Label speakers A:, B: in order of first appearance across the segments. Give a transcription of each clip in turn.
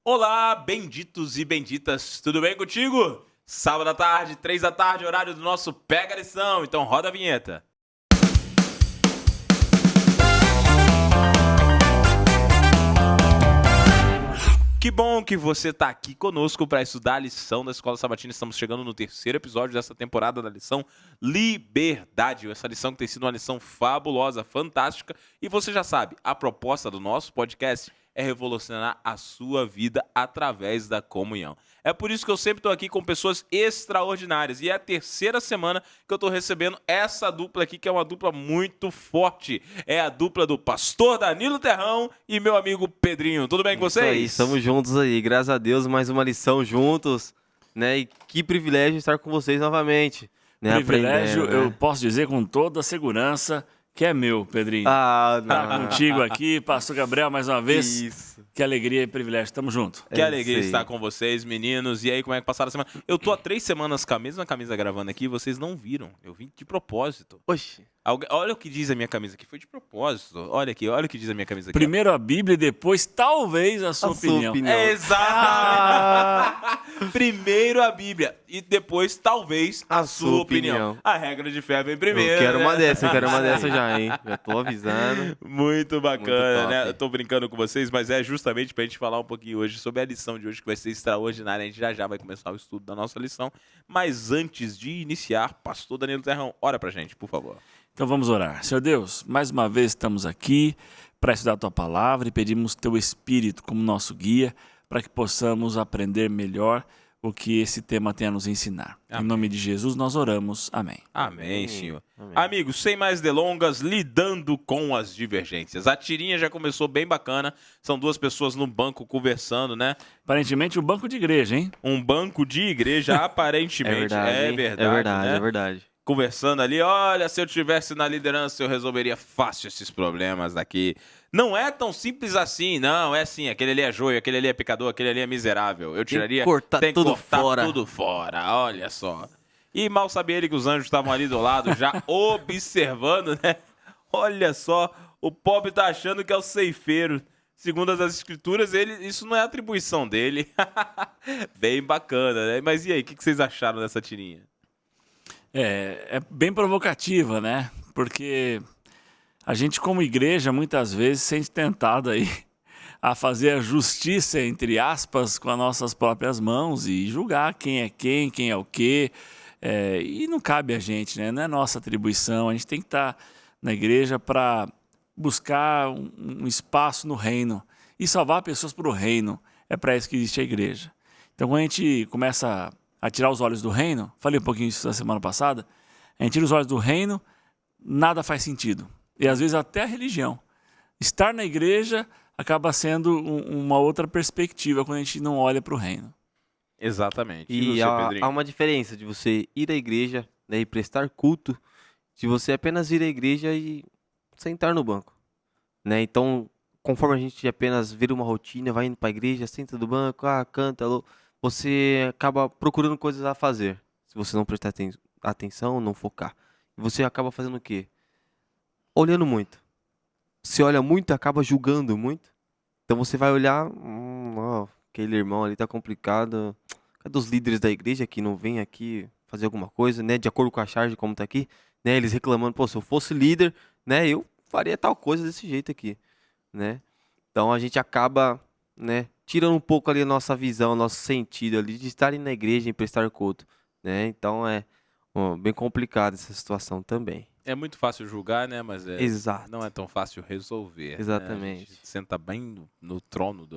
A: Olá, benditos e benditas, tudo bem contigo? Sábado à tarde, 3 da tarde, horário do nosso Pega a Lição, então roda a vinheta. Que bom que você está aqui conosco para estudar a lição da Escola Sabatina. Estamos chegando no terceiro episódio dessa temporada da lição Liberdade. Essa lição que tem sido uma lição fabulosa, fantástica. E você já sabe, a proposta do nosso podcast é revolucionar a sua vida através da comunhão. É por isso que eu sempre estou aqui com pessoas extraordinárias. E é a terceira semana que eu estou recebendo essa dupla aqui, que é uma dupla muito forte. É a dupla do pastor Danilo Terrão e meu amigo Pedrinho. Tudo bem com vocês?
B: Isso aí, estamos juntos aí. Graças a Deus, mais uma lição juntos, né? E que privilégio estar com vocês novamente. Né?
C: Privilégio,
B: Aprendendo, né?
C: eu posso dizer com toda segurança que é meu, Pedrinho.
B: Ah,
C: Tá
B: não.
C: contigo aqui, pastor Gabriel, mais uma vez.
B: Isso.
C: Que alegria e privilégio, tamo junto.
A: Que alegria
B: isso aí.
A: estar com vocês, meninos. E aí, como é que passaram a semana? Eu tô há 3 semanas com a mesma camisa gravando aqui e vocês não viram. Eu vim de propósito.
B: Oxe.
A: Olha o que diz a minha camisa aqui. Foi de propósito. Olha aqui, olha o que diz a minha camisa aqui.
C: Primeiro a Bíblia e depois, talvez, a sua opinião.
A: É exatamente. Primeiro a Bíblia e depois, talvez, a sua opinião. A regra de fé vem primeiro.
B: Eu quero uma
A: né?
B: dessa, eu quero uma dessa já, hein? Já tô avisando.
A: Muito bacana,
B: Muito top.
A: né? Eu tô brincando com vocês, mas é justamente pra gente falar um pouquinho hoje sobre a lição de hoje, que vai ser extraordinária. A gente já vai começar o estudo da nossa lição. Mas antes de iniciar, pastor Danilo Terrão, ora pra gente, por favor.
C: Então vamos orar. Senhor Deus, mais uma vez estamos aqui para estudar a tua palavra e pedimos teu Espírito como nosso guia para que possamos aprender melhor o que esse tema tem a nos ensinar.
A: Amém.
C: Em nome de Jesus nós oramos. Amém.
A: Amém, Senhor.
B: Amém.
A: Amigos, sem mais delongas, lidando com as divergências. A tirinha já começou bem bacana. São duas pessoas no banco conversando, né?
C: Aparentemente um banco de igreja, hein?
A: Um banco de igreja, aparentemente.
B: hein?
A: Né?
B: É verdade.
A: Conversando ali, olha, se eu tivesse na liderança, eu resolveria fácil esses problemas daqui. Não é tão simples assim, não, é assim, aquele ali é joio, aquele ali é pecador, aquele ali é miserável. Eu tiraria...
B: Tem que cortar
A: tudo fora, olha só. E mal sabia ele que os anjos estavam ali do lado, já observando, né? Olha só, o pobre tá achando que é o ceifeiro. Segundo as escrituras, isso não é atribuição dele. Bem bacana, né? Mas e aí, o que vocês acharam dessa tirinha?
C: É bem provocativa, né? Porque a gente, como igreja, muitas vezes se sente tentado aí a fazer a justiça, entre aspas, com as nossas próprias mãos e julgar quem é o quê. E não cabe a gente, né? Não é nossa atribuição. A gente tem que estar na igreja para buscar um espaço no reino e salvar pessoas para o reino. É para isso que existe a igreja. Então, quando a gente começa a tirar os olhos do reino, falei um pouquinho isso na semana passada, a gente tira os olhos do reino, nada faz sentido. E às vezes até a religião. Estar na igreja acaba sendo uma outra perspectiva quando a gente não olha para o reino.
A: Exatamente.
B: E
A: você, Pedrinho?
B: há uma diferença de você ir à igreja, né, e prestar culto, de você apenas ir à igreja e sentar no banco, né? Então, conforme a gente apenas vira uma rotina, vai indo para a igreja, senta no banco, canta, você acaba procurando coisas a fazer. Se você não prestar atenção, não focar. Você acaba fazendo o quê? Olhando muito. Se olha muito, acaba julgando muito. Então você vai olhar, aquele irmão ali tá complicado. Cadê os líderes da igreja que não vêm aqui fazer alguma coisa, né? De acordo com a charge como tá aqui, né? Eles reclamando, pô, se eu fosse líder, né? Eu faria tal coisa desse jeito aqui, né? Então a gente acaba, né? Tirando um pouco ali a nossa visão, nosso sentido ali de estar na igreja e prestar culto, né? Então é bem complicado essa situação também.
A: É muito fácil julgar, né? Mas
B: Exato.
A: não é tão fácil resolver.
B: Exatamente.
A: Né? A gente senta bem no trono,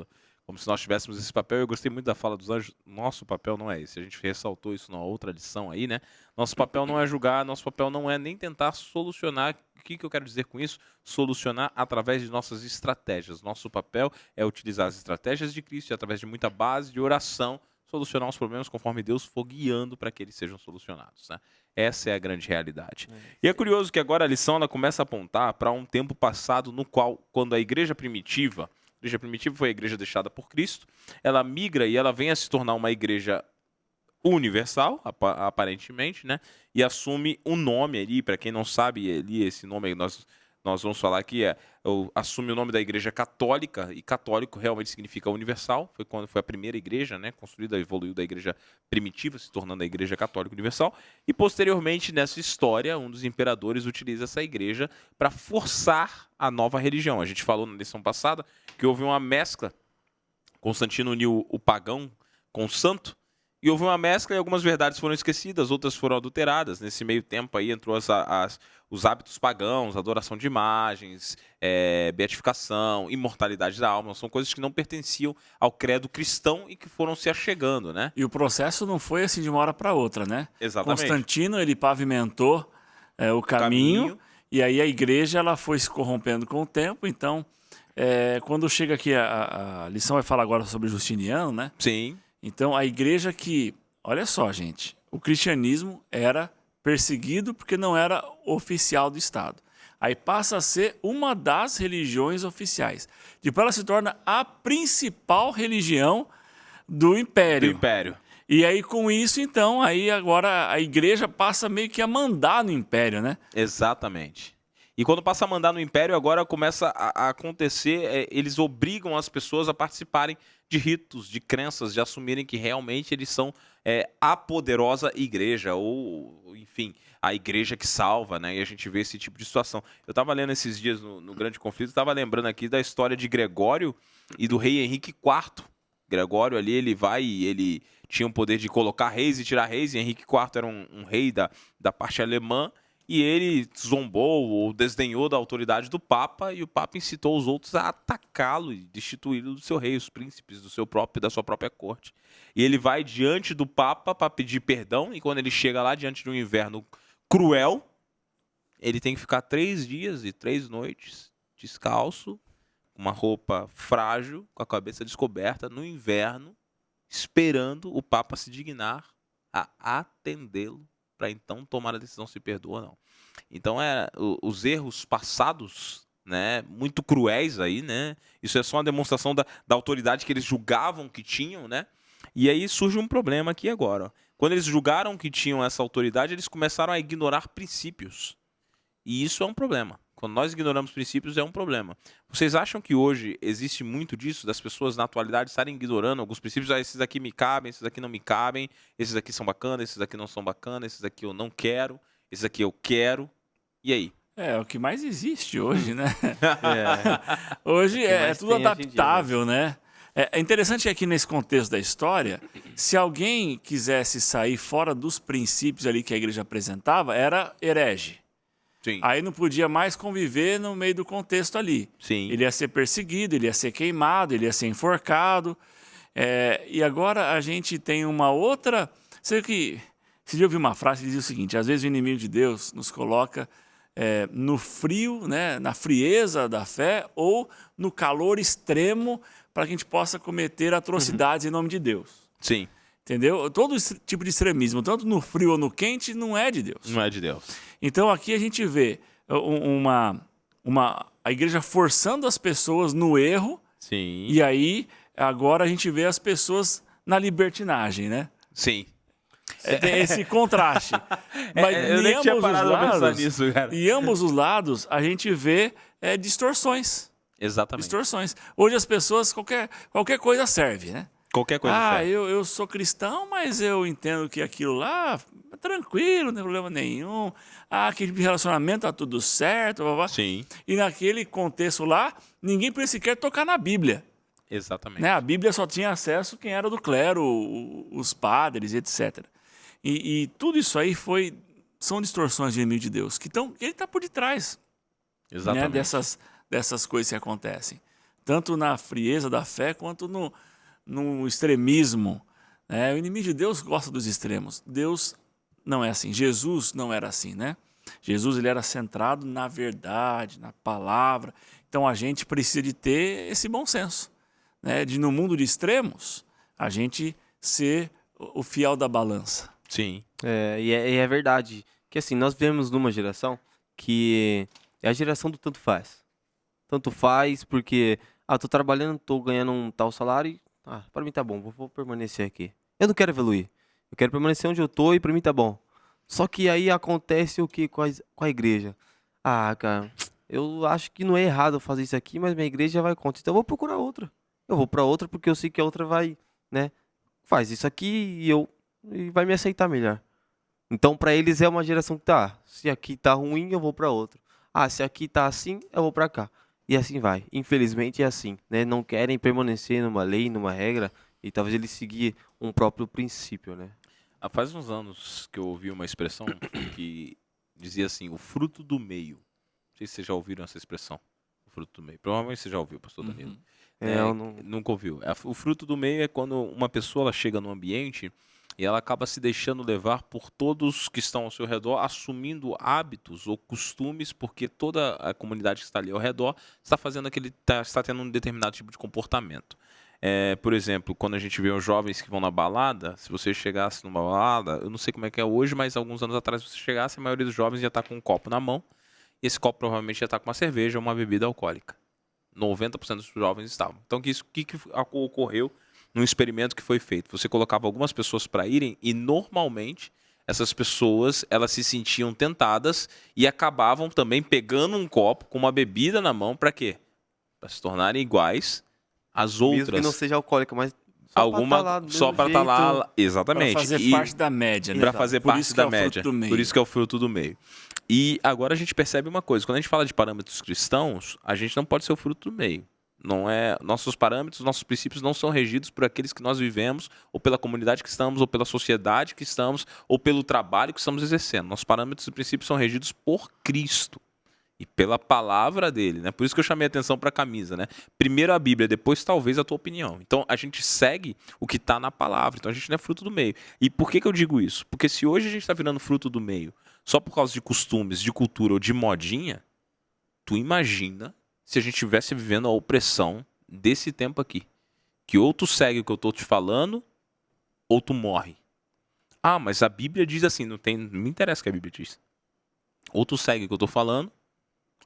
A: como se nós tivéssemos esse papel. Eu gostei muito da fala dos anjos. Nosso papel não é esse. A gente ressaltou isso numa outra lição aí, né? Nosso papel não é julgar, nosso papel não é nem tentar solucionar. O que eu quero dizer com isso? Solucionar através de nossas estratégias. Nosso papel é utilizar as estratégias de Cristo e através de muita base de oração, solucionar os problemas conforme Deus for guiando para que eles sejam solucionados, né? Essa é a grande realidade. E é curioso que agora a lição ela começa a apontar para um tempo passado no qual, quando a igreja primitiva foi a igreja deixada por Cristo, ela migra e ela vem a se tornar uma igreja universal, aparentemente, né? E assume um nome ali, para quem não sabe ali, esse nome aí, nós nós vamos falar que assume o nome da Igreja Católica, e católico realmente significa universal, foi quando foi a primeira igreja, né, construída, evoluiu da Igreja primitiva, se tornando a Igreja Católica Universal, e posteriormente, nessa história, um dos imperadores utiliza essa igreja para forçar a nova religião. A gente falou na lição passada que houve uma mescla, Constantino uniu o pagão com o santo, e houve uma mescla e algumas verdades foram esquecidas, outras foram adulteradas. Nesse meio tempo aí entrou os hábitos pagãos, adoração de imagens, beatificação, imortalidade da alma. São coisas que não pertenciam ao credo cristão e que foram se achegando, né?
C: E o processo não foi assim de uma hora para outra, né?
A: Exatamente.
C: Constantino, ele pavimentou o caminho, e aí a igreja ela foi se corrompendo com o tempo. Então, quando chega aqui, a lição vai falar agora sobre Justiniano, né?
A: Sim.
C: Então, a igreja que... Olha só, gente. O cristianismo era perseguido porque não era oficial do Estado. Aí passa a ser uma das religiões oficiais. Depois ela se torna a principal religião do Império.
A: Do Império.
C: E aí, com isso, então, aí agora a igreja passa meio que a mandar no Império, né?
A: Exatamente. E quando passa a mandar no Império, agora começa a acontecer, eles obrigam as pessoas a participarem de ritos, de crenças, de assumirem que realmente eles são a poderosa igreja, ou, enfim, a igreja que salva, né? E a gente vê esse tipo de situação. Eu estava lendo esses dias no Grande Conflito, estava lembrando aqui da história de Gregório e do rei Henrique IV. Gregório ali, ele tinha o poder de colocar reis e tirar reis, e Henrique IV era um rei da parte alemã, e ele zombou ou desdenhou da autoridade do Papa, e o Papa incitou os outros a atacá-lo e destituí-lo do seu rei, os príncipes da sua própria corte. E ele vai diante do Papa para pedir perdão, e quando ele chega lá diante de um inverno cruel, ele tem que ficar 3 dias e 3 noites descalço, com uma roupa frágil, com a cabeça descoberta, no inverno, esperando o Papa se dignar a atendê-lo, para então tomar a decisão se perdoa ou não. Então, os erros passados, né, muito cruéis aí, né? Isso é só uma demonstração da autoridade que eles julgavam que tinham, né? E aí surge um problema aqui agora. Ó. Quando eles julgaram que tinham essa autoridade, eles começaram a ignorar princípios. E isso é um problema. Quando nós ignoramos princípios, é um problema. Vocês acham que hoje existe muito disso, das pessoas na atualidade estarem ignorando alguns princípios? Ah, esses aqui me cabem, esses aqui não me cabem, esses aqui são bacanas, esses aqui não são bacanas, esses aqui eu não quero, esses aqui eu quero. E aí?
C: É o que mais existe hoje, né? Hoje é tudo adaptável, né? É interessante que aqui nesse contexto da história, se alguém quisesse sair fora dos princípios ali que a igreja apresentava, era herege.
A: Sim.
C: Aí não podia mais conviver no meio do contexto ali.
A: Sim.
C: Ele ia ser perseguido, ele ia ser queimado, ele ia ser enforcado. E agora a gente tem uma outra... Você que... Você já ouviu uma frase que diz o seguinte: às vezes o inimigo de Deus nos coloca no frio, né, na frieza da fé, ou no calor extremo, para que a gente possa cometer atrocidades em nome de Deus.
A: Sim.
C: Entendeu? Todo esse tipo de extremismo, tanto no frio ou no quente, não é de Deus.
A: Não é de Deus.
C: Então aqui a gente vê a igreja forçando as pessoas no erro.
A: Sim.
C: E aí agora a gente vê as pessoas na libertinagem, né?
A: Sim.
C: Tem esse contraste. Mas
A: eu nem tinha parado pra pensar nisso, cara.
C: em ambos os lados a gente vê distorções.
A: Exatamente.
C: Distorções. Hoje as pessoas, qualquer coisa serve, né?
A: Qualquer coisa serve.
C: Eu sou cristão, mas eu entendo que aquilo lá é tranquilo, não tem problema nenhum. Aquele relacionamento tá tudo certo. Blá, blá.
A: Sim.
C: E naquele contexto lá, ninguém podia sequer tocar na Bíblia.
A: Exatamente.
C: Né? A Bíblia só tinha acesso quem era do clero, os padres, etc. E tudo isso aí são distorções de inimigo de Deus, que ele está por detrás, né, dessas coisas que acontecem. Tanto na frieza da fé, quanto no extremismo. O inimigo de Deus gosta dos extremos. Deus não é assim. Jesus não era assim, né? Jesus ele era centrado na verdade, na palavra. Então a gente precisa de ter esse bom senso, né? De no mundo de extremos, a gente ser o fiel da balança.
A: Sim.
B: E é verdade que assim, nós vivemos numa geração que é a geração do tanto faz. Tanto faz porque, tô trabalhando, tô ganhando um tal salário e, para mim tá bom, vou permanecer aqui. Eu não quero evoluir, eu quero permanecer onde eu tô e para mim tá bom. Só que aí acontece o que com a igreja? Cara, eu acho que não é errado eu fazer isso aqui, mas minha igreja vai contra. Então eu vou procurar outra. Eu vou para outra porque eu sei que a outra vai, né? Faz isso aqui e vai me aceitar melhor. Então para eles é uma geração que tá, se aqui tá ruim, eu vou para outra. Ah, se aqui tá assim, eu vou para cá. E assim vai. Infelizmente é assim, né? Não querem permanecer numa lei, numa regra, e talvez eles seguir um próprio princípio, né?
A: Faz uns anos que eu ouvi uma expressão que dizia assim, o fruto do meio. Não sei se vocês já ouviram essa expressão, o fruto do meio. Provavelmente você já ouviu, pastor Danilo.
B: Eu não...
A: Nunca ouviu. O fruto do meio é quando uma pessoa ela chega no ambiente e ela acaba se deixando levar por todos que estão ao seu redor, assumindo hábitos ou costumes, porque toda a comunidade que está ali ao redor está fazendo está tendo um determinado tipo de comportamento. Por exemplo, quando a gente vê os jovens que vão na balada, se você chegasse numa balada, eu não sei como é que é hoje, mas alguns anos atrás, se você chegasse, a maioria dos jovens ia estar com um copo na mão, e esse copo provavelmente ia estar com uma cerveja ou uma bebida alcoólica. 90% dos jovens estavam. Então, o que ocorreu num experimento que foi feito? Você colocava algumas pessoas para irem e, normalmente, essas pessoas elas se sentiam tentadas e acabavam também pegando um copo com uma bebida na mão para quê? Para se tornarem iguais às outras.
B: Mesmo que não seja alcoólica, mas
A: só para estar lá, exatamente.
C: Para fazer parte da média, né?
A: Para fazer parte da média. Por isso que é o fruto do meio. E agora a gente percebe uma coisa, quando a gente fala de parâmetros cristãos, a gente não pode ser o fruto do meio. Não é, nossos parâmetros, nossos princípios não são regidos por aqueles que nós vivemos, ou pela comunidade que estamos, ou pela sociedade que estamos, ou pelo trabalho que estamos exercendo. Nossos parâmetros e princípios são regidos por Cristo e pela palavra dele, né? Por isso que eu chamei a atenção para a camisa, né? Primeiro a Bíblia, depois talvez a tua opinião. Então a gente segue o que está na palavra. Então a gente não é fruto do meio. E por que eu digo isso? Porque se hoje a gente está virando fruto do meio só por causa de costumes, de cultura ou de modinha, tu imagina se a gente estivesse vivendo a opressão desse tempo aqui. Que ou tu segue o que eu estou te falando, ou tu morre. Ah, mas a Bíblia diz assim, não me interessa o que a Bíblia diz. Ou tu segue o que eu estou falando,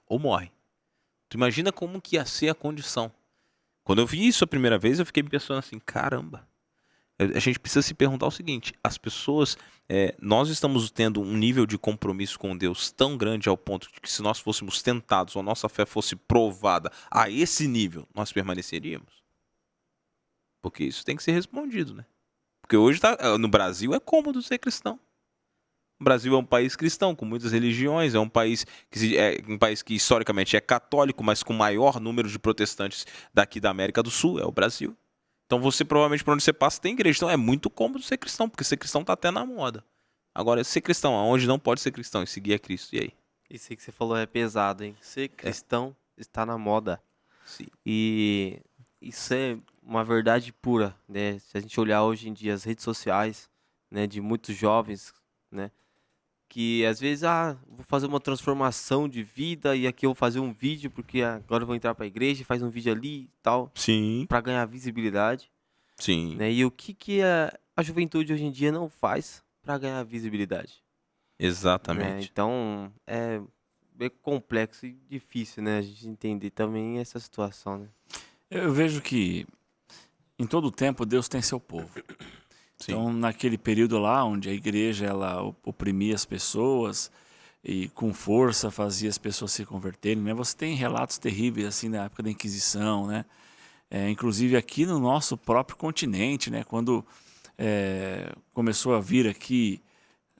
A: ou morre. Tu imagina como que ia ser a condição. Quando eu vi isso a primeira vez, eu fiquei pensando assim, caramba. A gente precisa se perguntar o seguinte, as pessoas, nós estamos tendo um nível de compromisso com Deus tão grande ao ponto de que se nós fôssemos tentados ou a nossa fé fosse provada a esse nível, nós permaneceríamos? Porque isso tem que ser respondido, né? Porque hoje no Brasil é cômodo ser cristão. O Brasil é um país cristão, com muitas religiões, é um país que historicamente é católico, mas com maior número de protestantes daqui da América do Sul, é o Brasil. Então você provavelmente, por onde você passa, tem igreja. Então é muito cômodo ser cristão, porque ser cristão tá até na moda. Agora, ser cristão, aonde não pode ser cristão e seguir a Cristo, e aí?
B: Isso aí que você falou é pesado, hein? Ser cristão está na moda.
A: Sim.
B: E isso é uma verdade pura, né? Se a gente olhar hoje em dia as redes sociais, né, de muitos jovens, né, que às vezes, vou fazer uma transformação de vida e aqui eu vou fazer um vídeo porque agora eu vou entrar para a igreja e faz um vídeo ali e tal,
A: Sim.
B: para ganhar visibilidade.
A: Sim.
B: Né? E o que a juventude hoje em dia não faz para ganhar visibilidade?
A: Exatamente.
B: Né? Então, é bem complexo e difícil, né, a gente entender também essa situação, né?
C: Eu vejo que em todo tempo Deus tem seu povo.
A: Sim.
C: Então, naquele período lá onde a igreja ela oprimia as pessoas e com força fazia as pessoas se converterem, né? Você tem relatos terríveis assim na época da Inquisição, né? Inclusive aqui no nosso próprio continente, né? Quando começou a vir aqui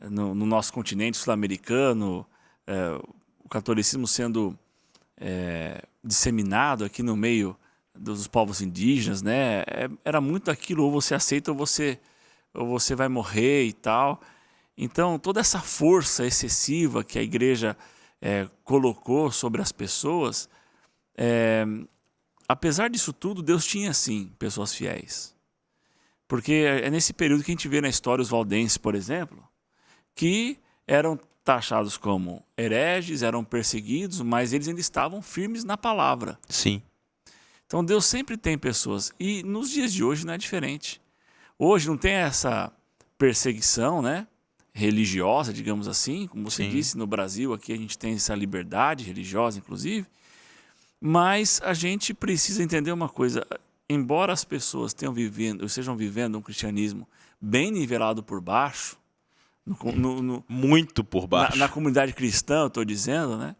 C: no nosso continente sul-americano, o catolicismo sendo disseminado aqui no meio dos povos indígenas, né? Era muito aquilo, ou você aceita ou você vai morrer e tal. Então, toda essa força excessiva que a igreja colocou sobre as pessoas, apesar disso tudo, Deus tinha, sim, pessoas fiéis. Porque é nesse período que a gente vê na história os valdenses, por exemplo, que eram taxados como hereges, eram perseguidos, mas eles ainda estavam firmes na palavra.
A: Sim.
C: Então, Deus sempre tem pessoas. E nos dias de hoje não é diferente. Hoje não tem essa perseguição, né, religiosa, digamos assim, como você disse, no Brasil aqui a gente tem essa liberdade religiosa, inclusive, mas a gente precisa entender uma coisa, embora as pessoas estejam vivendo um cristianismo bem nivelado por baixo,
A: muito por baixo,
C: na comunidade cristã, eu estou dizendo, né,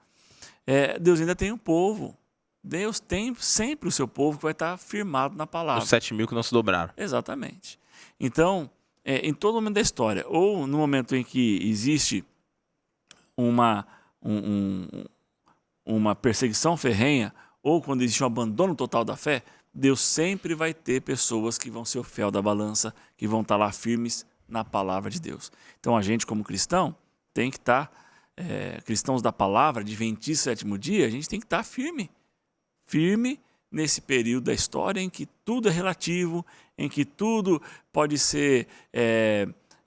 C: Deus ainda tem um povo. Deus tem sempre o seu povo que vai estar firmado na palavra.
A: Os 7.000 que não se dobraram.
C: Exatamente. Então, em todo momento da história, ou no momento em que existe uma perseguição ferrenha, ou quando existe um abandono total da fé, Deus sempre vai ter pessoas que vão ser o fiel da balança, que vão estar lá firmes na palavra de Deus. Então, a gente, como cristão, tem que estar, cristãos da palavra, adventistas do sétimo dia, a gente tem que estar firme nesse período da história em que tudo é relativo, em que tudo pode ser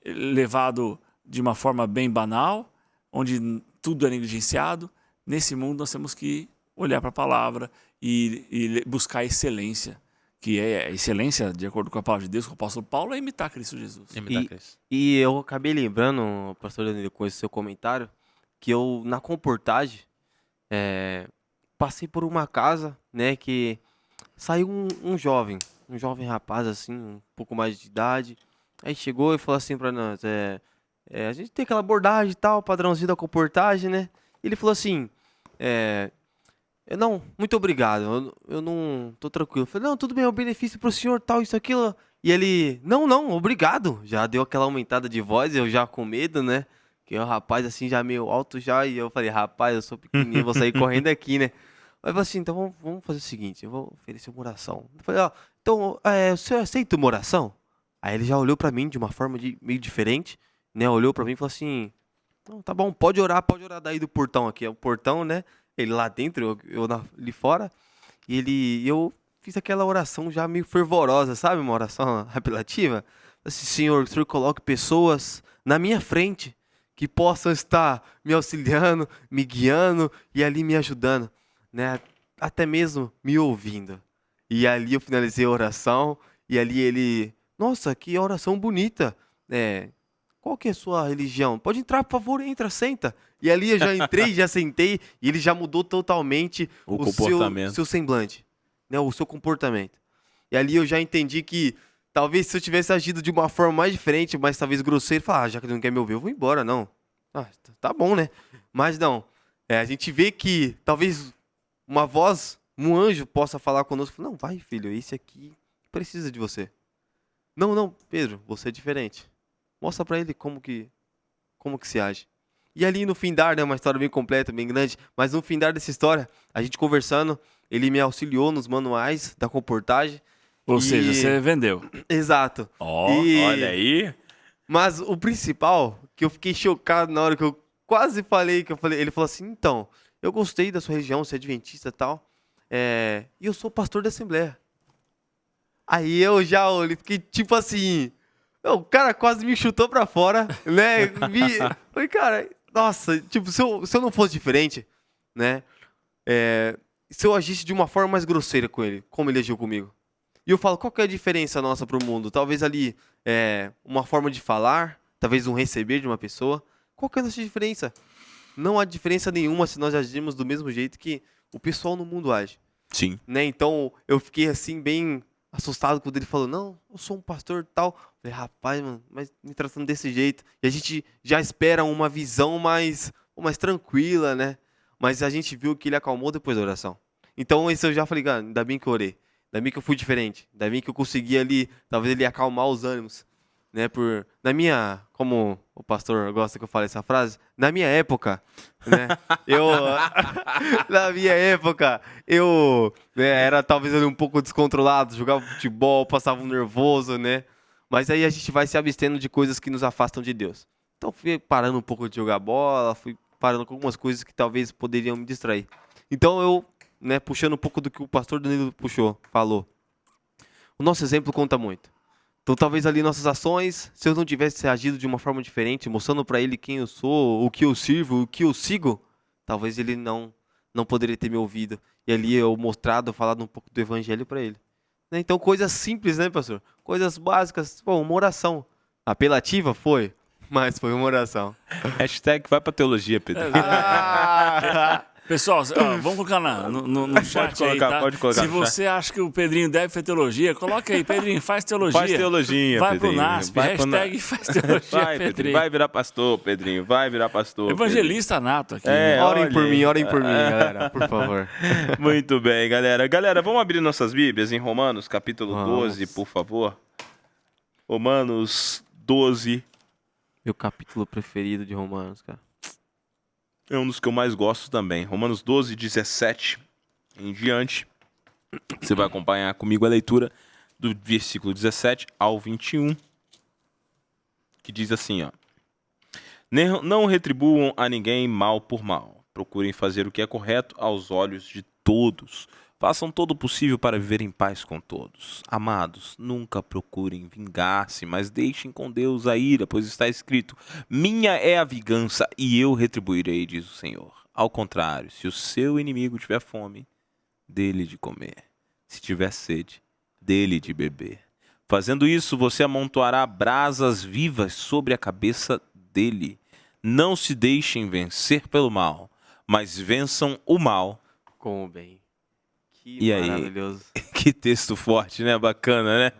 C: levado de uma forma bem banal, onde tudo é negligenciado. Nesse mundo nós temos que olhar para a palavra e buscar a excelência, que é a excelência, de acordo com a palavra de Deus, com o apóstolo Paulo, é imitar Cristo Jesus.
B: E eu acabei lembrando, pastor Danilo, com esse seu comentário, que eu, na comportagem, passei por uma casa, né, que saiu um jovem rapaz, assim, um pouco mais de idade. Aí chegou e falou assim pra nós, a gente tem aquela abordagem e tal, padrãozinho da comportagem, né? Ele falou assim, não, muito obrigado, eu não tô tranquilo. Eu falei, não, tudo bem, é um benefício pro senhor, tal, isso, aquilo. E ele, não, obrigado. Já deu aquela aumentada de voz, eu já com medo, né? Que o rapaz, assim, já meio alto já. E eu falei, rapaz, eu sou pequenininho, vou sair correndo aqui, né? Aí eu falei assim, então vamos fazer o seguinte, eu vou oferecer uma oração. Eu falei, então, o senhor aceita uma oração? Aí ele já olhou pra mim de uma forma meio diferente, né? Olhou pra mim e falou assim, não, tá bom, pode orar daí do portão aqui. É o portão, né? Ele lá dentro, eu ali fora. E eu fiz aquela oração já meio fervorosa, sabe? Uma oração apelativa. Assim, Senhor, que o Senhor coloque pessoas na minha frente que possam estar me auxiliando, me guiando e ali me ajudando, né? Até mesmo me ouvindo. E ali eu finalizei a oração e ali ele, nossa, que oração bonita. Qual que é a sua religião? Pode entrar, por favor, entra, senta. E ali eu já entrei, já sentei e ele já mudou totalmente
A: o comportamento.
B: seu semblante, né? O seu comportamento. E ali eu já entendi que talvez se eu tivesse agido de uma forma mais diferente, mas talvez grosseiro, falar, já que ele não quer me ouvir, eu vou embora, não. Tá bom, né? Mas não. A gente vê que talvez uma voz, um anjo possa falar conosco, não, vai filho, esse aqui precisa de você. Não, Pedro, você é diferente. Mostra pra ele como que se age. E ali no findar, né, uma história bem completa, bem grande, mas no findar dessa história, a gente conversando, ele me auxiliou nos manuais da comportagem.
C: Ou seja, você vendeu.
B: Exato.
A: Olha aí.
B: Mas o principal, que eu fiquei chocado na hora que eu quase falei, ele falou assim, então, eu gostei da sua religião, você é adventista e tal, e eu sou pastor da Assembleia. Aí eu já olhei, fiquei tipo assim, o cara quase me chutou pra fora, né? Falei, cara, nossa, tipo, se eu não fosse diferente, né? Se eu agisse de uma forma mais grosseira com ele, como ele agiu comigo. E eu falo, qual que é a diferença nossa pro mundo? Talvez ali, uma forma de falar, talvez um receber de uma pessoa. Qual que é a nossa diferença? Não há diferença nenhuma se nós agirmos do mesmo jeito que o pessoal no mundo age.
A: Sim.
B: Né? Então, eu fiquei assim, bem assustado quando ele falou, não, eu sou um pastor e tal. Eu falei, rapaz, mano, mas me tratando desse jeito. E a gente já espera uma visão mais tranquila, né? Mas a gente viu que ele acalmou depois da oração. Então, isso eu já falei, cara, ainda bem que eu orei. Ainda bem que eu fui diferente. Ainda bem que eu consegui ali, talvez ele acalmar os ânimos. Né? Como o pastor gosta que eu fale essa frase, na minha época, né? Na minha época, era talvez ali um pouco descontrolado, jogava futebol, passava um nervoso, né? Mas aí a gente vai se abstendo de coisas que nos afastam de Deus. Então fui parando um pouco de jogar bola, fui parando com algumas coisas que talvez poderiam me distrair. Então eu, né, puxando um pouco do que o pastor Danilo falou. O nosso exemplo conta muito. Então talvez ali nossas ações, se eu não tivesse agido de uma forma diferente, mostrando para ele quem eu sou, o que eu sirvo, o que eu sigo, talvez ele não poderia ter me ouvido. E ali eu falado um pouco do evangelho para ele. Então coisas simples, né, pastor? Coisas básicas, uma oração. Apelativa foi, mas foi uma oração.
A: Hashtag vai pra teologia, Pedro.
C: Pessoal, ó, vamos colocar no chat
A: colocar,
C: aí, tá?
A: pode colocar
C: Se
A: no
C: você acha que o Pedrinho deve fazer teologia, coloca aí, Pedrinho, faz teologia.
A: Faz teologia,
C: vai
A: Pedrinho.
C: Pro NASP,
A: Vai pro
C: hashtag faz teologia,
A: Vai, Pedrinho, vai virar pastor, Pedrinho. Vai virar pastor.
C: Evangelista nato aqui.
A: É,
C: né?
B: Orem
A: olha
B: por
A: aí.
B: mim, galera, por favor.
A: Muito bem, galera. Galera, vamos abrir nossas Bíblias em Romanos, capítulo 12, por favor. Romanos 12
B: Meu capítulo preferido de Romanos, cara.
A: é um dos que eu mais gosto também. Romanos 12, 17 em diante. Você vai acompanhar comigo a leitura do versículo 17 ao 21, que diz assim, ó. Não retribuam a ninguém mal por mal. Procurem fazer o que é correto aos olhos de todos. Façam todo o possível para viver em paz com todos. Amados, nunca procurem vingar-se, mas deixem com Deus a ira, pois está escrito: minha é a vingança e eu retribuirei, diz o Senhor. Ao contrário, se o seu inimigo tiver fome, dê-lhe de comer. Se tiver sede, dê-lhe de beber. Fazendo isso, você amontoará brasas vivas sobre a cabeça dele. Não se deixem vencer pelo mal, mas vençam o mal
B: Com o bem. Que
A: E aí?
B: maravilhoso.
A: Que texto forte, né? Bacana, né?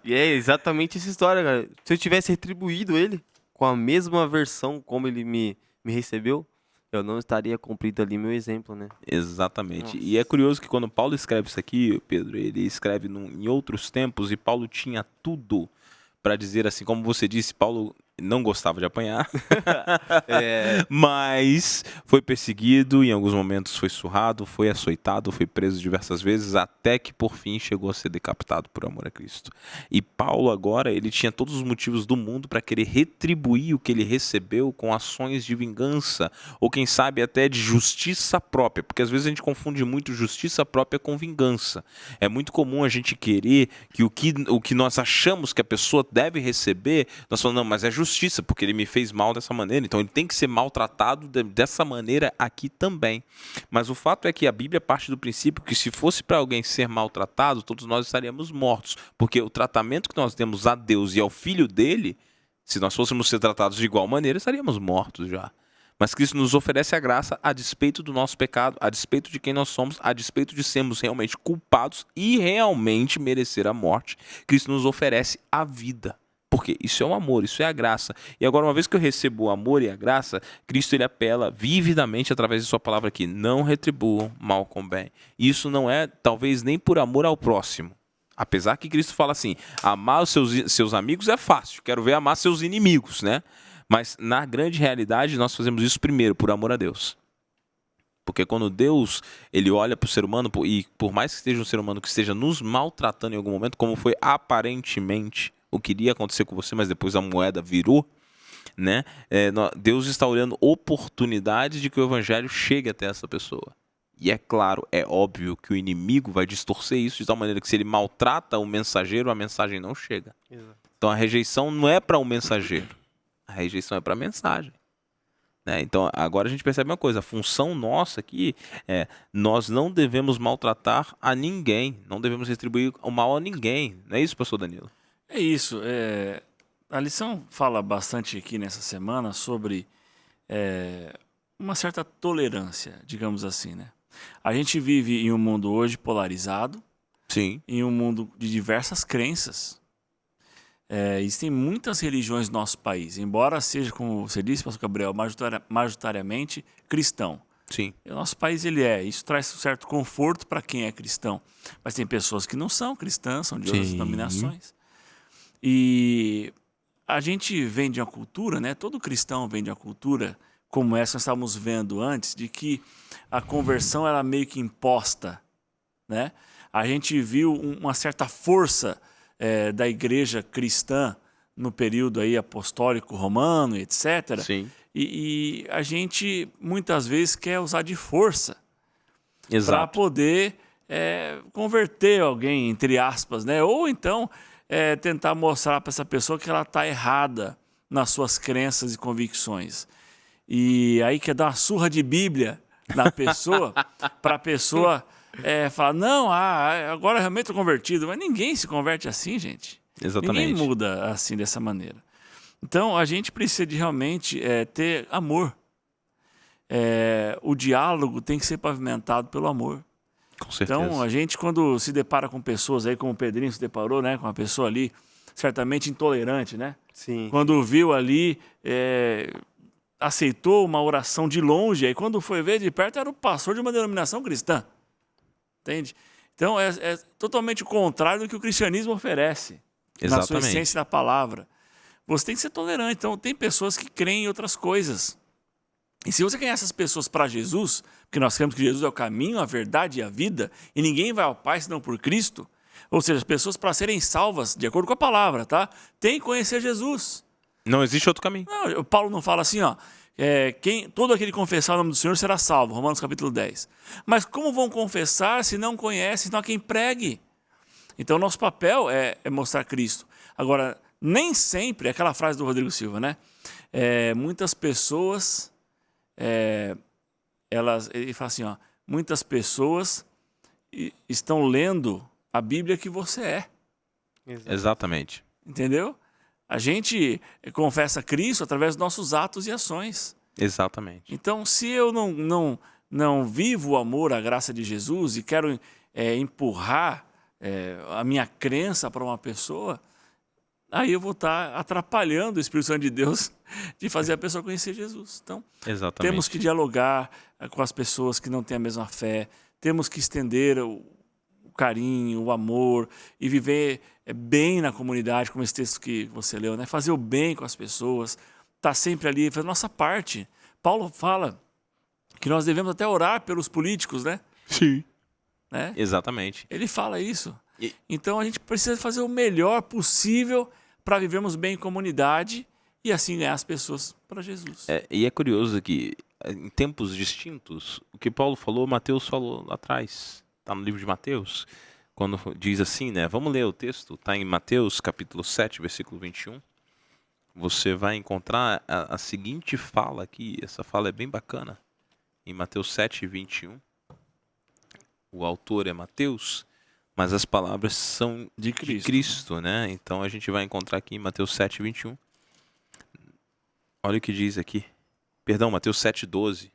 B: E é exatamente essa história, cara. Se eu tivesse retribuído ele com a mesma versão como ele me recebeu, eu não estaria cumprindo ali meu exemplo, né?
A: Exatamente.
B: Nossa.
A: E é curioso que quando Paulo escreve isso aqui, Pedro, ele escreve em outros tempos e Paulo tinha tudo para dizer assim, como você disse, Paulo não gostava de apanhar, mas foi perseguido, em alguns momentos foi surrado, foi açoitado, foi preso diversas vezes, até que por fim chegou a ser decapitado por amor a Cristo. E Paulo agora, ele tinha todos os motivos do mundo para querer retribuir o que ele recebeu com ações de vingança, ou quem sabe até de justiça própria, porque às vezes a gente confunde muito justiça própria com vingança. É muito comum a gente querer que o que nós achamos que a pessoa deve receber, nós falamos, não, mas é justiça, porque ele me fez mal dessa maneira, então ele tem que ser maltratado dessa maneira aqui também. Mas o fato é que a Bíblia parte do princípio que se fosse para alguém ser maltratado, todos nós estaríamos mortos, porque o tratamento que nós demos a Deus e ao Filho dele, se nós fôssemos ser tratados de igual maneira, estaríamos mortos já. Mas Cristo nos oferece a graça a despeito do nosso pecado, a despeito de quem nós somos, a despeito de sermos realmente culpados e realmente merecer a morte. Cristo nos oferece a vida. Porque isso é o amor, isso é a graça. E agora, uma vez que eu recebo o amor e a graça, Cristo ele apela vividamente através de sua palavra aqui. Não retribuam mal com bem. Isso não é, talvez, nem por amor ao próximo. Apesar que Cristo fala assim, amar os seus amigos é fácil. Quero ver amar seus inimigos, né? Mas, na grande realidade, nós fazemos isso primeiro, por amor a Deus. Porque quando Deus ele olha para o ser humano, e por mais que esteja um ser humano que esteja nos maltratando em algum momento, como foi aparentemente o que iria acontecer com você, mas depois a moeda virou, né? Deus está olhando oportunidades de que o evangelho chegue até essa pessoa. E é claro, é óbvio que o inimigo vai distorcer isso de tal maneira que se ele maltrata o mensageiro, a mensagem não chega.
B: Exato.
A: Então a rejeição não é para o mensageiro, a rejeição é para a mensagem. Então agora a gente percebe uma coisa, a função nossa aqui é, nós não devemos maltratar a ninguém, não devemos retribuir o mal a ninguém. Não é isso, pastor Danilo?
C: É isso. A lição fala bastante aqui nessa semana sobre uma certa tolerância, digamos assim, né? A gente vive em um mundo hoje polarizado,
A: Sim.
C: em um mundo de diversas crenças. Existem muitas religiões no nosso país, embora seja, como você disse, pastor Gabriel, majoritariamente cristão.
A: Sim.
C: O nosso país, isso traz um certo conforto para quem é cristão. Mas tem pessoas que não são cristãs, são de outras denominações. E a gente vem de uma cultura, né? Todo cristão vem de uma cultura como essa que nós estávamos vendo antes, de que a conversão era meio que imposta, né? A gente viu uma certa força da igreja cristã no período aí apostólico romano, etc.
A: Sim.
C: E a gente muitas vezes quer usar de força para
A: Exato.
C: poder converter alguém, entre aspas, né? Ou então tentar mostrar para essa pessoa que ela está errada nas suas crenças e convicções. E aí quer dar uma surra de Bíblia na pessoa, para a pessoa falar, não, agora eu realmente estou convertido. Mas ninguém se converte assim, gente.
A: Exatamente.
C: Ninguém muda assim, dessa maneira. Então, a gente precisa de realmente ter amor. o diálogo tem que ser pavimentado pelo amor.
A: Com certeza.
C: Então, a gente, quando se depara com pessoas aí, como o Pedrinho se deparou, né, com uma pessoa ali, certamente intolerante, né?
B: Sim.
C: Quando viu ali, aceitou uma oração de longe, aí quando foi ver de perto, era o pastor de uma denominação cristã. Entende? Então, é totalmente o contrário do que o cristianismo oferece. Na sua
A: Exatamente.
C: essência da palavra. Você tem que ser tolerante. Então, tem pessoas que creem em outras coisas. E se você ganhar essas pessoas para Jesus, porque nós cremos que Jesus é o caminho, a verdade e a vida, e ninguém vai ao Pai senão por Cristo, ou seja, as pessoas para serem salvas, de acordo com a palavra, tá? Tem que conhecer Jesus.
A: Não existe outro caminho.
C: Não, Paulo não fala assim, ó, todo aquele que confessar o nome do Senhor será salvo, Romanos capítulo 10. Mas como vão confessar se não conhecem, então quem pregue? Então, nosso papel é mostrar Cristo. Agora, nem sempre, aquela frase do Rodrigo Silva, né? Muitas pessoas, ele fala assim, ó, muitas pessoas estão lendo a Bíblia que você é.
A: Exatamente.
C: Entendeu? A gente confessa Cristo através dos nossos atos e ações.
A: Exatamente.
C: Então, se eu não vivo o amor, a graça de Jesus e quero empurrar a minha crença para uma pessoa, aí eu vou estar atrapalhando o Espírito Santo de Deus de fazer a pessoa conhecer Jesus. Então,
A: Exatamente.
C: temos que dialogar com as pessoas que não têm a mesma fé, temos que estender o carinho, o amor e viver bem na comunidade, como esse texto que você leu, né? Fazer o bem com as pessoas, estar sempre ali, fazer a nossa parte. Paulo fala que nós devemos até orar pelos políticos, né?
A: Sim.
C: Né?
A: Exatamente.
C: Ele fala isso.
A: E-
C: Então a gente precisa fazer o melhor possível para vivermos bem em comunidade e assim ganhar as pessoas para Jesus.
A: E é curioso que, em tempos distintos, o que Paulo falou, Mateus falou lá atrás. Está no livro de Mateus, quando diz assim, né? Vamos ler o texto, está em Mateus capítulo 7, versículo 21. Você vai encontrar a seguinte fala aqui, essa fala é bem bacana. Em Mateus 7, 21. O autor é Mateus, mas as palavras são
C: De
A: de
C: Cristo.
A: Cristo, né? Então a gente vai encontrar aqui em Mateus 7, 21. Olha o que diz aqui. Perdão, Mateus 7, 12.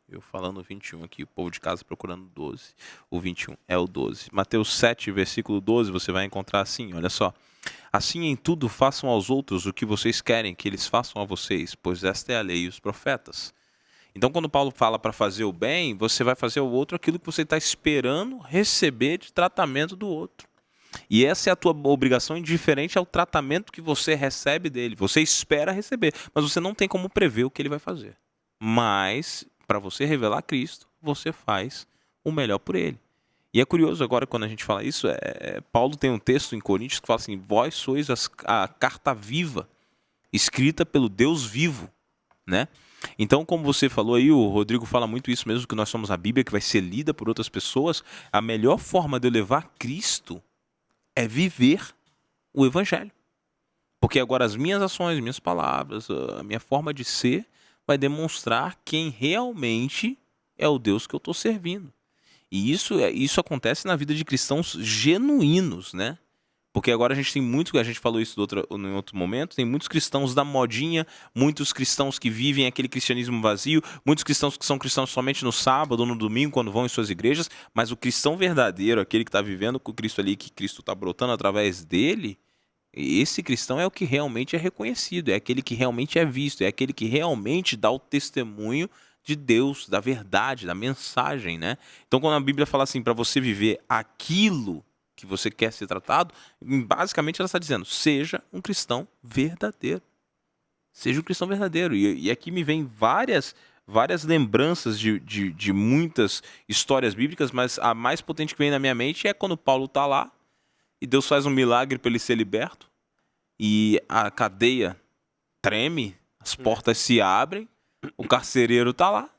A: Eu falando 21 aqui, o povo de casa procurando 12. O 21 é o 12. Mateus 7, versículo 12, você vai encontrar assim, olha só. Assim em tudo façam aos outros o que vocês querem que eles façam a vocês, pois esta é a lei e os profetas. Então, quando Paulo fala para fazer o bem, você vai fazer ao outro aquilo que você está esperando receber de tratamento do outro. E essa é a tua obrigação, indiferente ao tratamento que você recebe dele. Você espera receber, mas você não tem como prever o que ele vai fazer. Mas, para você revelar Cristo, você faz o melhor por ele. E é curioso agora, quando a gente fala isso, Paulo tem um texto em Coríntios que fala assim, vós sois a carta viva, escrita pelo Deus vivo, né? Então, como você falou aí, o Rodrigo fala muito isso mesmo, que nós somos a Bíblia que vai ser lida por outras pessoas. A melhor forma de eu levar Cristo é viver o Evangelho. Porque agora as minhas ações, minhas palavras, a minha forma de ser vai demonstrar quem realmente é o Deus que eu estou servindo. E isso acontece na vida de cristãos genuínos, né? Porque agora a gente tem muito, a gente falou isso em outro momento, tem muitos cristãos da modinha, muitos cristãos que vivem aquele cristianismo vazio, muitos cristãos que são cristãos somente no sábado ou no domingo, quando vão em suas igrejas, mas o cristão verdadeiro, aquele que está vivendo com Cristo ali, que Cristo está brotando através dele, esse cristão é o que realmente é reconhecido, é aquele que realmente é visto, é aquele que realmente dá o testemunho de Deus, da verdade, da mensagem, né? Então, quando a Bíblia fala assim, para você viver aquilo que você quer ser tratado, basicamente ela está dizendo, seja um cristão verdadeiro. Seja um cristão verdadeiro. E aqui me vem várias lembranças de muitas histórias bíblicas, mas a mais potente que vem na minha mente é quando Paulo está lá e Deus faz um milagre para ele ser liberto e a cadeia treme, as portas se abrem, o carcereiro está lá.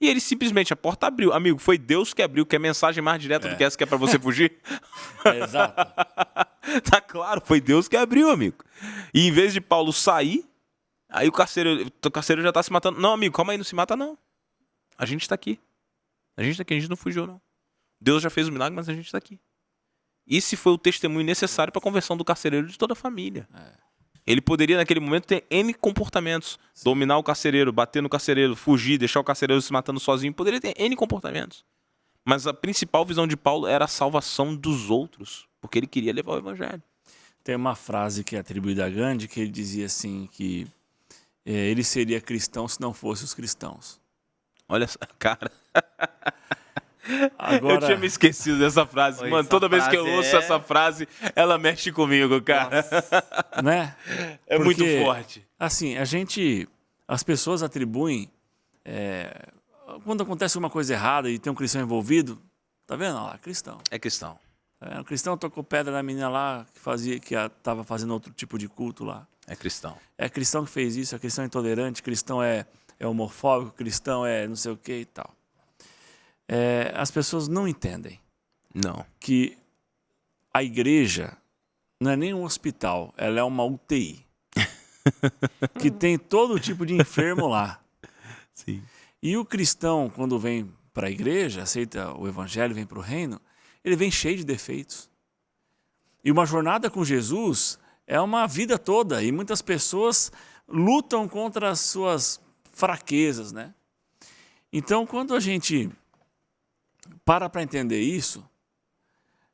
A: E ele simplesmente, a porta abriu. Amigo, foi Deus que abriu, que é mensagem mais direta do que essa que é pra você fugir.
C: Exato.
A: Tá claro, foi Deus que abriu, amigo. E em vez de Paulo sair, aí o carcereiro já tá se matando. Não, amigo, calma aí, não se mata não. A gente tá aqui. A gente não fugiu não. Deus já fez o milagre, mas a gente tá aqui. Esse foi o testemunho necessário para a conversão do carcereiro e de toda a família. Ele poderia, naquele momento, ter N comportamentos. Dominar o carcereiro, bater no carcereiro, fugir, deixar o carcereiro se matando sozinho. Poderia ter N comportamentos. Mas a principal visão de Paulo era a salvação dos outros, porque ele queria levar o evangelho.
C: Tem uma frase que é atribuída a Gandhi, que ele dizia assim, que ele seria cristão se não fosse os cristãos.
A: Olha essa cara.
C: Agora,
A: Eu tinha me esquecido dessa frase.
B: Oi,
A: Mano,
B: essa
A: toda vez que eu
B: frase
A: ouço
B: é-
A: essa frase, ela mexe comigo, cara.
C: né?
A: É muito
C: Porque,
A: forte.
C: Assim, as pessoas atribuem, quando acontece uma coisa errada e tem um cristão envolvido, tá vendo? Olha lá, cristão.
A: É questão.
C: O cristão tocou pedra na menina lá que estava fazendo outro tipo de culto lá.
A: É cristão.
C: É cristão que fez isso, é cristão intolerante, cristão é homofóbico, cristão é não sei o que e tal. As pessoas não entendem
A: Não.
C: que a igreja não é nem um hospital, ela é uma UTI. Que tem todo tipo de enfermo lá.
A: Sim.
C: E o cristão, quando vem para a igreja, aceita o evangelho, vem para o reino, ele vem cheio de defeitos. E uma jornada com Jesus é uma vida toda. E muitas pessoas lutam contra as suas fraquezas, né? Então, quando a gente para entender isso,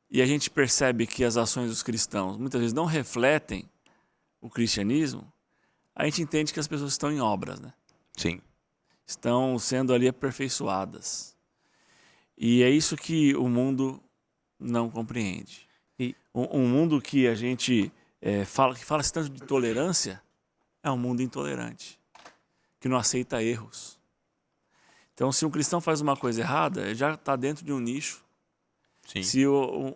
C: e a gente percebe que as ações dos cristãos muitas vezes não refletem o cristianismo, a gente entende que as pessoas estão em obras, né?
A: Sim.
C: Estão sendo ali aperfeiçoadas. E é isso que o mundo não compreende.
B: E-
C: Um mundo que a gente que fala-se tanto de tolerância, é um mundo intolerante, que não aceita erros. Então, se um cristão faz uma coisa errada, ele já está dentro de um nicho.
A: Sim.
C: Se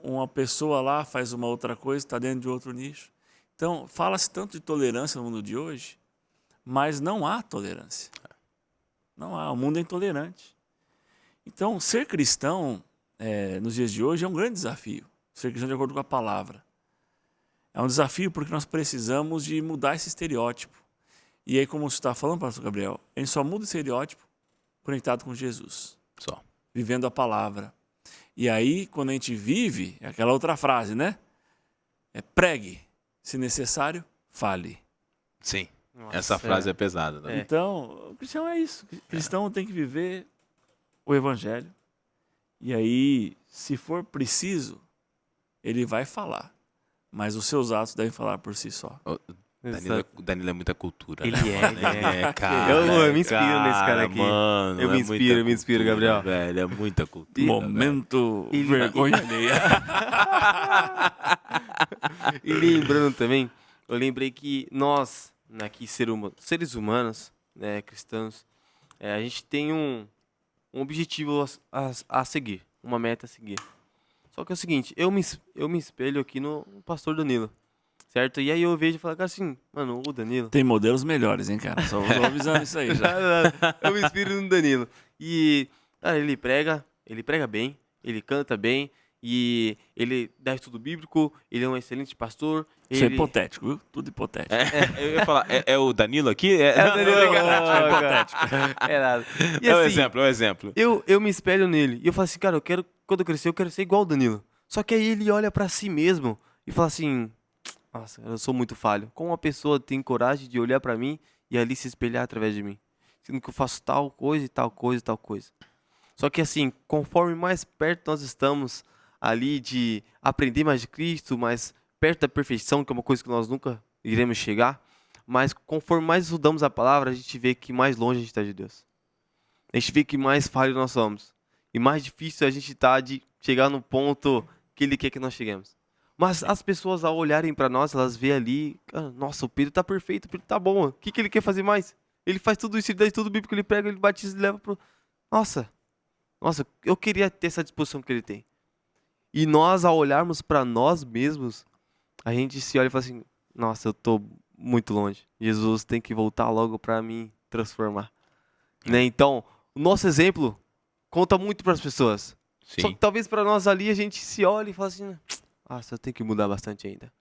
C: uma pessoa lá faz uma outra coisa, está dentro de outro nicho. Então, fala-se tanto de tolerância no mundo de hoje, mas não há tolerância. Não há, o mundo é intolerante. Então, ser cristão nos dias de hoje é um grande desafio. Ser cristão de acordo com a palavra. É um desafio porque nós precisamos de mudar esse estereótipo. E aí, como você está falando, pastor Gabriel, a gente só muda o estereótipo conectado com Jesus,
A: Só.
C: vivendo a palavra. E aí, quando a gente vive, é aquela outra frase, né? Pregue, se necessário, fale.
A: Sim.
B: Nossa,
A: Essa frase é pesada. Né?
C: Então, o cristão é isso. O cristão tem que viver o evangelho. E aí, se for preciso, ele vai falar. Mas os seus atos devem falar por si só.
A: Danilo é muita cultura.
B: Ele
A: né,
B: é,
A: mano?
B: ele é.
A: Cara,
B: Eu me inspiro nesse cara aqui.
A: Mano,
B: Eu me inspiro, Gabriel.
A: Velho, é muita cultura.
C: Momento
B: Ele-
C: vergonha alheia.
B: E lembrando também, eu lembrei que nós, aqui seres humanos, né, cristãos, a gente tem um objetivo a seguir, uma meta a seguir. Só que é o seguinte, eu me espelho aqui no pastor Danilo, certo? E aí eu vejo e falo, cara, assim, mano, o Danilo...
C: Tem modelos melhores, hein, cara? Só vou avisando isso aí já.
B: Eu me inspiro no Danilo. E, cara, ele prega bem, ele canta bem, e ele dá estudo bíblico, ele é um excelente pastor.
C: Isso é
B: ele...
C: hipotético, viu? Tudo hipotético.
A: Eu ia falar, é o Danilo aqui?
B: É o Danilo,
C: Não,
B: cara.
C: é hipotético.
B: É nada. E
A: É o
B: assim,
A: exemplo, é o exemplo.
B: eu me espelho nele. E eu falo assim, cara, quando eu crescer, eu quero ser igual o Danilo. Só que aí ele olha pra si mesmo e fala assim, nossa, eu sou muito falho. Como uma pessoa tem coragem de olhar pra mim e ali se espelhar através de mim? Sendo que eu faço tal coisa e tal coisa e tal coisa. Só que assim, conforme mais perto nós estamos ali de aprender mais de Cristo, mais perto da perfeição, que é uma coisa que nós nunca iremos chegar, mas conforme mais estudamos a palavra, a gente vê que mais longe a gente está de Deus. A gente vê que mais falho nós somos. E mais difícil a gente está de chegar no ponto que Ele quer que nós cheguemos. Mas as pessoas, ao olharem para nós, elas veem ali, nossa, o Pedro está perfeito, o Pedro está bom. O que ele quer fazer mais? Ele faz tudo isso, ele dá tudo bíblico, ele prega, ele batiza, ele leva pro... Nossa, eu queria ter essa disposição que ele tem. E nós, ao olharmos para nós mesmos, a gente se olha e fala assim, nossa, eu tô muito longe. Jesus tem que voltar logo para me transformar. Né? Então, o nosso exemplo conta muito para as pessoas.
A: Sim.
B: Só que talvez para nós ali a gente se olhe e fala assim, nossa, eu tenho que mudar bastante ainda.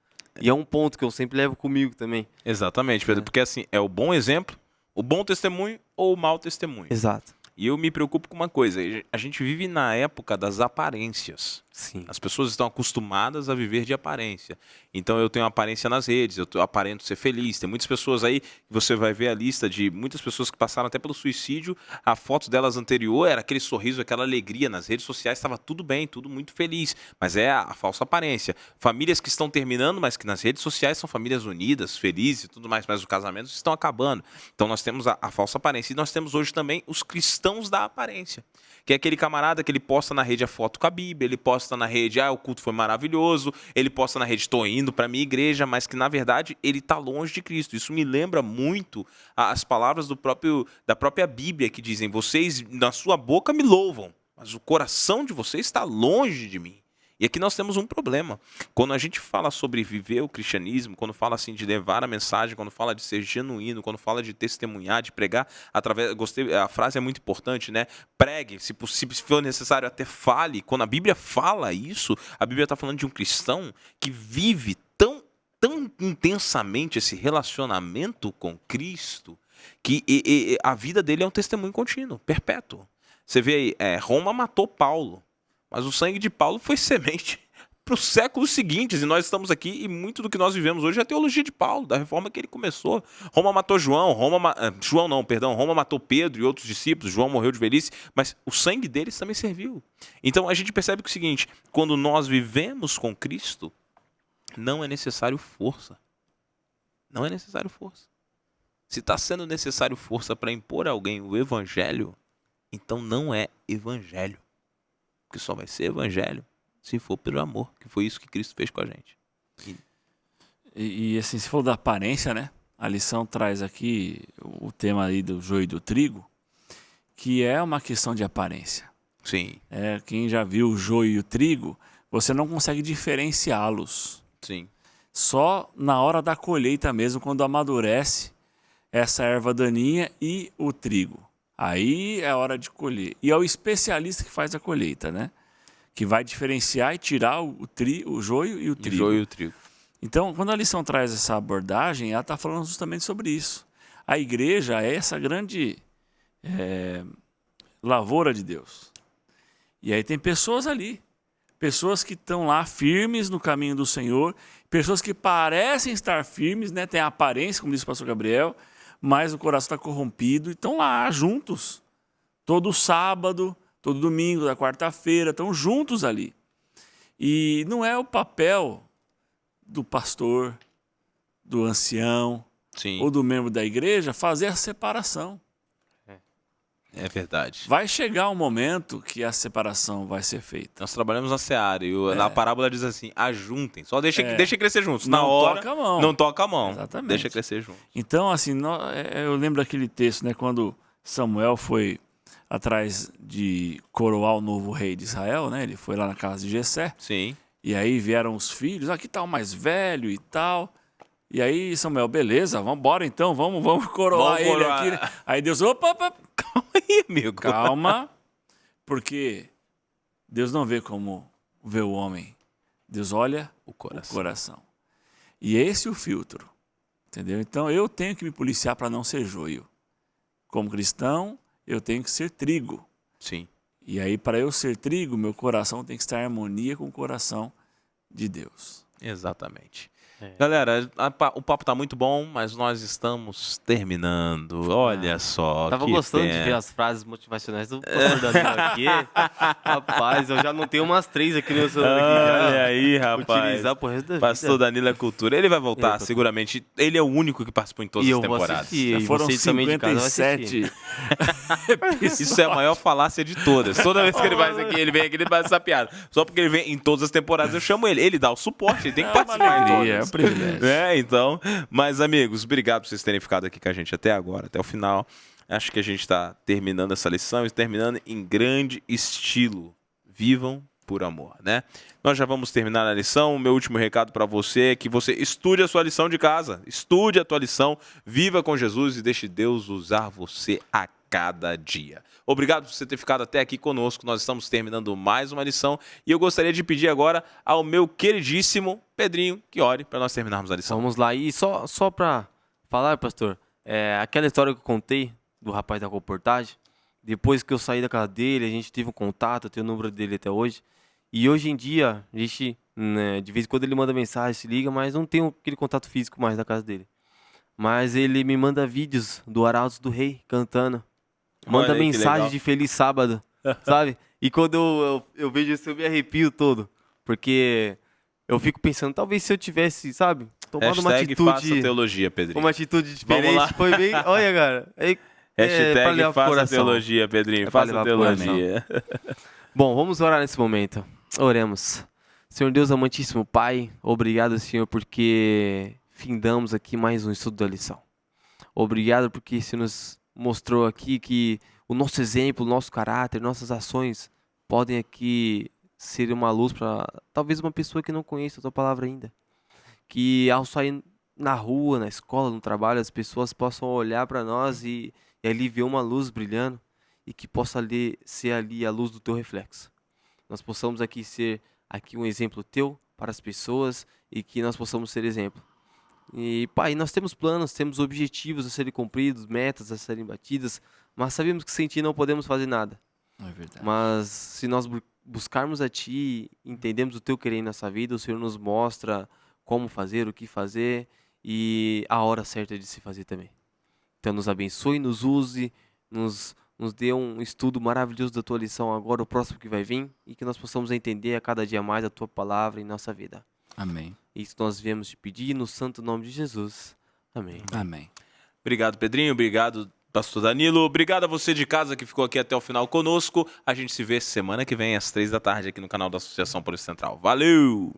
B: E é um ponto que eu sempre levo comigo também.
A: Exatamente, Pedro, porque assim, é o bom exemplo, o bom testemunho ou o mau testemunho.
B: Exato.
A: E eu me preocupo com uma coisa, a gente vive na época das aparências.
B: Sim.
A: As pessoas estão acostumadas a viver de aparência. Então eu tenho aparência nas redes, aparento ser feliz. Tem muitas pessoas aí, que você vai ver a lista de muitas pessoas que passaram até pelo suicídio. A foto delas anterior era aquele sorriso, aquela alegria. Nas redes sociais estava tudo bem, tudo muito feliz. Mas é a falsa aparência. Famílias que estão terminando, mas que nas redes sociais são famílias unidas, felizes e tudo mais. Mas os casamentos estão acabando. Então nós temos a falsa aparência. E nós temos hoje também os cristãos da aparência. Que é aquele camarada que ele posta na rede a foto com a Bíblia, ele posta na rede, o culto foi maravilhoso, ele posta na rede, estou indo para minha igreja, mas que na verdade ele está longe de Cristo. Isso me lembra muito as palavras da própria Bíblia que dizem, vocês na sua boca me louvam, mas o coração de vocês está longe de mim. E aqui nós temos um problema. Quando a gente fala sobre viver o cristianismo, quando fala assim de levar a mensagem, quando fala de ser genuíno, quando fala de testemunhar, de pregar, gostei, a frase é muito importante, né? Pregue, se for necessário até fale. Quando a Bíblia fala isso, a Bíblia está falando de um cristão que vive tão intensamente esse relacionamento com Cristo, que a vida dele é um testemunho contínuo, perpétuo. Você vê aí, Roma matou Paulo. Mas o sangue de Paulo foi semente para os séculos seguintes. E nós estamos aqui e muito do que nós vivemos hoje é a teologia de Paulo, da reforma que ele começou. Roma matou João, Roma matou Pedro e outros discípulos. João morreu de velhice, mas o sangue deles também serviu. Então a gente percebe que é o seguinte, quando nós vivemos com Cristo, não é necessário força. Não é necessário força. Se está sendo necessário força para impor a alguém o evangelho, então não é evangelho. Porque só vai ser evangelho se for pelo amor, que foi isso que Cristo fez com a gente.
C: E assim, se for da aparência, né? A lição traz aqui o tema aí do joio e do trigo, que é uma questão de aparência.
A: Sim.
C: Quem já viu o joio e o trigo, você não consegue diferenciá-los.
A: Sim.
C: Só na hora da colheita mesmo, quando amadurece essa erva daninha e o trigo. Aí é hora de colher. E é o especialista que faz a colheita, né? Que vai diferenciar e tirar o joio e o trigo.
A: O joio e o trigo.
C: Então, quando a lição traz essa abordagem, ela está falando justamente sobre isso. A igreja é essa grande lavoura de Deus. E aí tem pessoas ali. Pessoas que estão lá firmes no caminho do Senhor. Pessoas que parecem estar firmes, né? Tem a aparência, como disse o pastor Gabriel, mas o coração está corrompido e estão lá juntos. Todo sábado, todo domingo, da quarta-feira, estão juntos ali. E não é o papel do pastor, do ancião,
A: Sim.
C: ou do membro da igreja fazer a separação.
A: É verdade.
C: Vai chegar um momento que a separação vai ser feita.
A: Nós trabalhamos na Seara e na parábola diz assim, ajuntem, só deixa crescer juntos. Na
C: Não
A: hora,
C: toca a mão.
A: não toca a mão.
C: Exatamente.
A: Deixa crescer juntos.
C: Então, assim, eu lembro daquele texto, né, quando Samuel foi atrás de coroar o novo rei de Israel, né? Ele foi lá na casa de Jessé.
A: Sim.
C: E aí vieram os filhos, aqui tá o mais velho e tal. E aí Samuel, beleza, vamos embora então, vamos coroar ele aqui. Né? Aí Deus, opa,
A: calma aí, amigo.
C: Calma, porque Deus não vê como vê o homem. Deus olha o coração. E esse é o filtro, entendeu? Então eu tenho que me policiar para não ser joio. Como cristão, eu tenho que ser trigo.
A: Sim.
C: E aí, para eu ser trigo, meu coração tem que estar em harmonia com o coração de Deus.
A: Exatamente. Galera, o papo tá muito bom, mas nós estamos terminando. Olha só.
B: Tava gostando de ver as frases motivacionais do pastor Danilo aqui. Rapaz, eu já não tenho umas 3 aqui no meu celular.
A: Olha aí, rapaz.
B: Utilizar pro resto da vida.
A: Pastor Danilo é cultura. Ele vai voltar, seguramente. Ele é o único que participou em todas as temporadas.
B: Já
C: foram 57
A: Isso é a maior falácia de todas. Toda vez que ele faz aqui, ele vem aqui, ele faz essa piada. Só porque ele vem em todas as temporadas, eu chamo ele. Ele dá o suporte, ele tem que participar em todas.
C: Privilégio.
A: Então, mas amigos, obrigado por vocês terem ficado aqui com a gente até agora, até o final. Acho que a gente está terminando essa lição e terminando em grande estilo. Vivam por amor, né? Nós já vamos terminar a lição. O meu último recado para você é que você estude a sua lição de casa. Estude a tua lição, viva com Jesus e deixe Deus usar você a cada dia. Obrigado por você ter ficado até aqui conosco. Nós estamos terminando mais uma lição e eu gostaria de pedir agora ao meu queridíssimo Pedrinho que ore para nós terminarmos a lição.
B: Vamos lá. E só para falar, pastor, aquela história que eu contei do rapaz da comportagem, depois que eu saí da casa dele, a gente teve um contato, eu tenho o número dele até hoje, E hoje em dia, a gente, né, de vez em quando ele manda mensagem, se liga, mas não tem aquele contato físico mais na casa dele. Mas ele me manda vídeos do Arautos do Rei cantando. Manda
A: Olha aí que
B: mensagem
A: legal.
B: de Feliz Sábado, sabe? E quando eu vejo isso, eu me arrepio todo. Porque eu fico pensando, talvez se eu tivesse, sabe, tomado uma
A: Hashtag faça
B: atitude,
A: teologia, Pedrinho.
B: uma atitude
A: Vamos lá.
B: diferente, foi bem... Olha, cara, pra
A: Hashtag
B: levar pro
A: faça
B: coração.
A: teologia, Pedrinho.
B: É pra
A: Faça
B: levar pro coração.
A: teologia.
B: Bom, vamos orar nesse momento. Oremos. Senhor Deus amantíssimo Pai, obrigado, Senhor, porque findamos aqui mais um estudo da lição. Obrigado porque você nos mostrou aqui que o nosso exemplo, o nosso caráter, nossas ações podem aqui ser uma luz para talvez uma pessoa que não conheça a tua palavra ainda. Que ao sair na rua, na escola, no trabalho, as pessoas possam olhar para nós e ali ver uma luz brilhando e que possa ali ser ali a luz do teu reflexo. Nós possamos aqui ser aqui um exemplo teu para as pessoas e que nós possamos ser exemplo. E, Pai, nós temos planos, temos objetivos a serem cumpridos, metas a serem batidas, mas sabemos que sem Ti não podemos fazer nada.
C: É verdade.
B: Mas se nós buscarmos a Ti, entendemos o Teu querer em nossa vida, o Senhor nos mostra como fazer, o que fazer e a hora certa de se fazer também. Então nos abençoe, nos use, nos dê um estudo maravilhoso da Tua lição agora, o próximo que vai vir, e que nós possamos entender a cada dia mais a Tua palavra em nossa vida.
C: Amém.
B: Isso nós viemos te pedir no santo nome de Jesus. Amém.
C: Amém.
A: Obrigado, Pedrinho. Obrigado, pastor Danilo. Obrigado a você de casa que ficou aqui até o final conosco. A gente se vê semana que vem às 3 da tarde aqui no canal da Associação Polícia Central. Valeu!